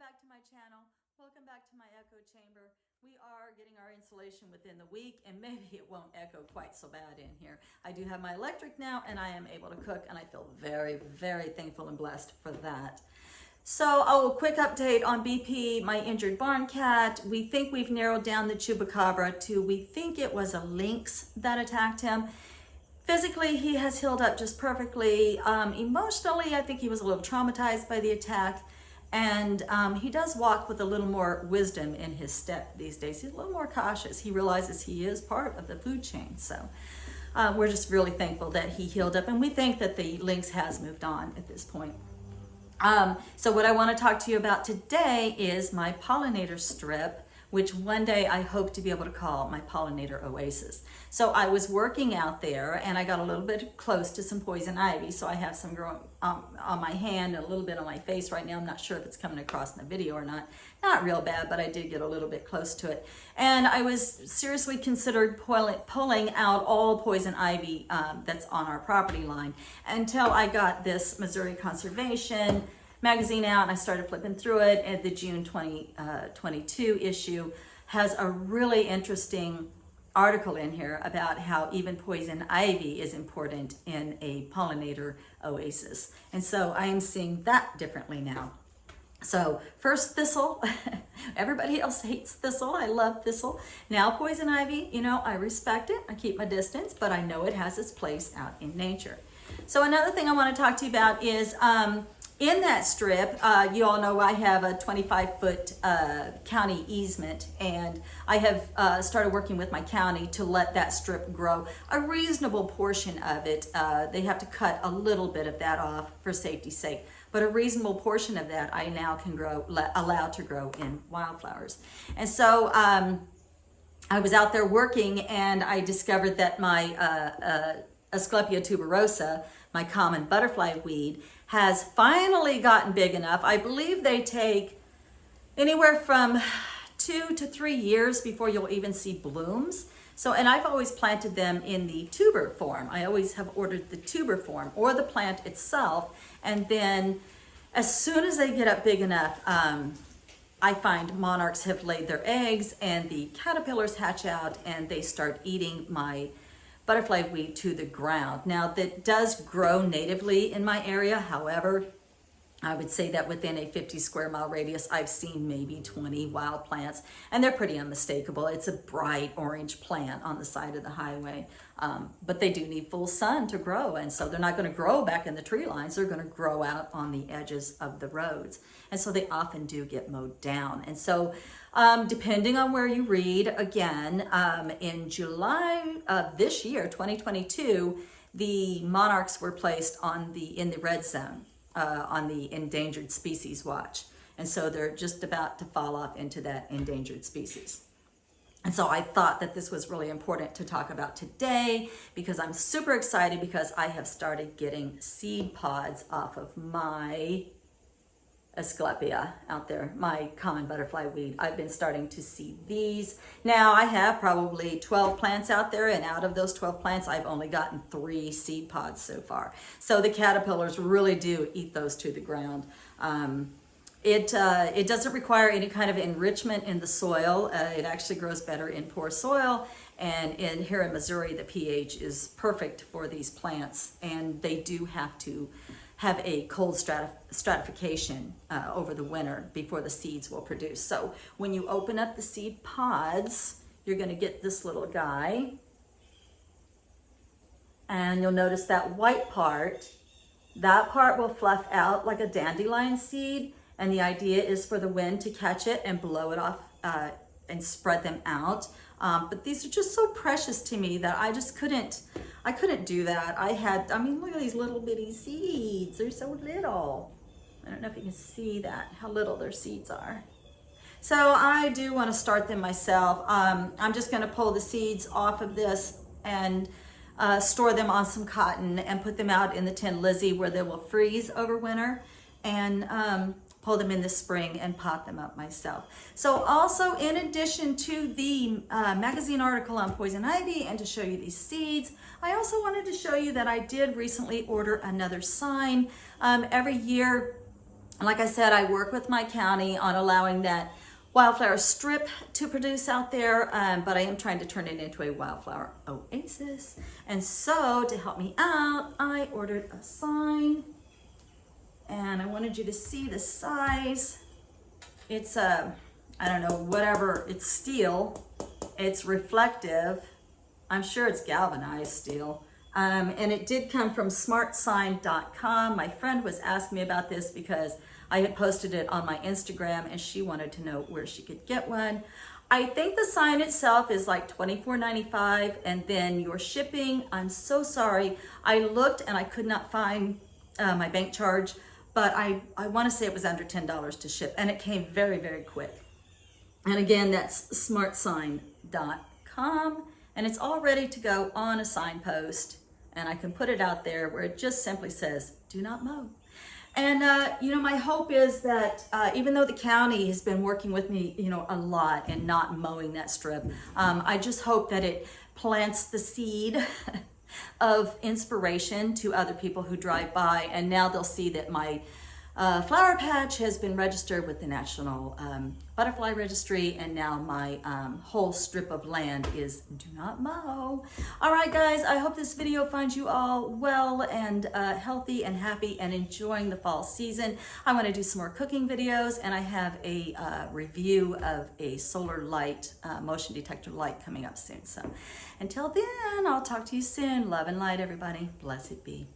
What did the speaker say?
back to my channel. Welcome back to my echo chamber. We are getting our insulation within the week, and maybe it won't echo quite so bad in here. I do have my electric now, and I am able to cook, and I feel very, very thankful and blessed for that. So, quick update on BP, my injured barn cat. We think we've narrowed down the chupacabra to, we think it was a lynx that attacked him. Physically, he has healed up just perfectly. Emotionally, I think he was a little traumatized by the attack. And he does walk with a little more wisdom in his step these days. He's a little more cautious. He realizes he is part of the food chain. So we're just really thankful that he healed up. And we think that the lynx has moved on at this point. So what I want to talk to you about today is my pollinator strip, which one day I hope to be able to call my Pollinator Oasis. So I was working out there and I got a little bit close to some poison ivy. So I have some growing on my hand and a little bit on my face right now. I'm not sure if it's coming across in the video or not. Not real bad, but I did get a little bit close to it. And I was seriously considered pulling out all poison ivy that's on our property line until I got this Missouri Conservation magazine out and I started flipping through it. And the June 2022 issue has a really interesting article in here about how even poison ivy is important in a pollinator oasis. And so I am seeing that differently now. So first thistle, everybody else hates thistle. I love thistle. Now poison ivy, you know, I respect it. I keep my distance, but I know it has its place out in nature. So another thing I want to talk to you about is in that strip, you all know I have a 25-foot county easement, and I have started working with my county to let that strip grow. A reasonable portion of it, they have to cut a little bit of that off for safety's sake, but a reasonable portion of that I now can allow to grow in wildflowers. And so I was out there working, and I discovered that my Asclepia tuberosa, my common butterfly weed, has finally gotten big enough. I believe they take anywhere from 2 to 3 years before you'll even see blooms. So, and I've always planted them in the tuber form. I always have ordered the tuber form or the plant itself. And then as soon as they get up big enough, I find monarchs have laid their eggs and the caterpillars hatch out and they start eating my butterfly weed to the ground. Now that does grow natively in my area. However, I would say that within a 50 square mile radius, I've seen maybe 20 wild plants, and they're pretty unmistakable. It's a bright orange plant on the side of the highway, but they do need full sun to grow, and so they're not going to grow back in the tree lines. They're going to grow out on the edges of the roads, and so they often do get mowed down. And so depending on where you read, again, in July of this year, 2022, the monarchs were placed in the red zone. On the endangered species watch. And so they're just about to fall off into that endangered species. And so I thought that this was really important to talk about today because I'm super excited because I have started getting seed pods off of my Asclepia out there, my common butterfly weed. I've been starting to see these. Now I have probably 12 plants out there, and out of those 12 plants, I've only gotten 3 seed pods so far. So the caterpillars really do eat those to the ground. It doesn't require any kind of enrichment in the soil. It actually grows better in poor soil. And here in Missouri, the pH is perfect for these plants, and they do have to have a cold stratification over the winter before the seeds will produce. So when you open up the seed pods, you're going to get this little guy. And you'll notice that white part, that part will fluff out like a dandelion seed. And the idea is for the wind to catch it and blow it off and spread them out. But these are just so precious to me that I just couldn't do that. I mean, look at these little bitty seeds. They're so little. I don't know if you can see that, how little their seeds are. So I do want to start them myself. I'm just going to pull the seeds off of this and store them on some cotton and put them out in the Tin Lizzie where they will freeze over winter, and pull them in the spring and pot them up myself. So also, in addition to the magazine article on poison ivy and to show you these seeds, I also wanted to show you that I did recently order another sign. Every year like I said, I work with my county on allowing that wildflower strip to produce out there, but I am trying to turn it into a wildflower oasis. And so to help me out, I ordered a sign, and I wanted you to see the size. It's I don't know, whatever, it's steel, it's reflective. I'm sure it's galvanized steel. And it did come from smartsign.com. My friend was asking me about this because I had posted it on my Instagram and she wanted to know where she could get one. I think the sign itself is like $24.95, and then your shipping, I'm so sorry. I looked and I could not find my bank charge, but I want to say it was under $10 to ship, and it came very, very quick. And again, that's smartsign.com, and it's all ready to go on a signpost, and I can put it out there where it just simply says, do not mow. And, my hope is that even though the county has been working with me, a lot and not mowing that strip, I just hope that it plants the seed of inspiration to other people who drive by, and now they'll see that my flower patch has been registered with the National Butterfly Registry, and now my whole strip of land is do not mow. All right, guys, I hope this video finds you all well and healthy and happy and enjoying the fall season. I want to do some more cooking videos, and I have a review of a solar light, motion detector light coming up soon. So until then, I'll talk to you soon. Love and light, everybody. Blessed be.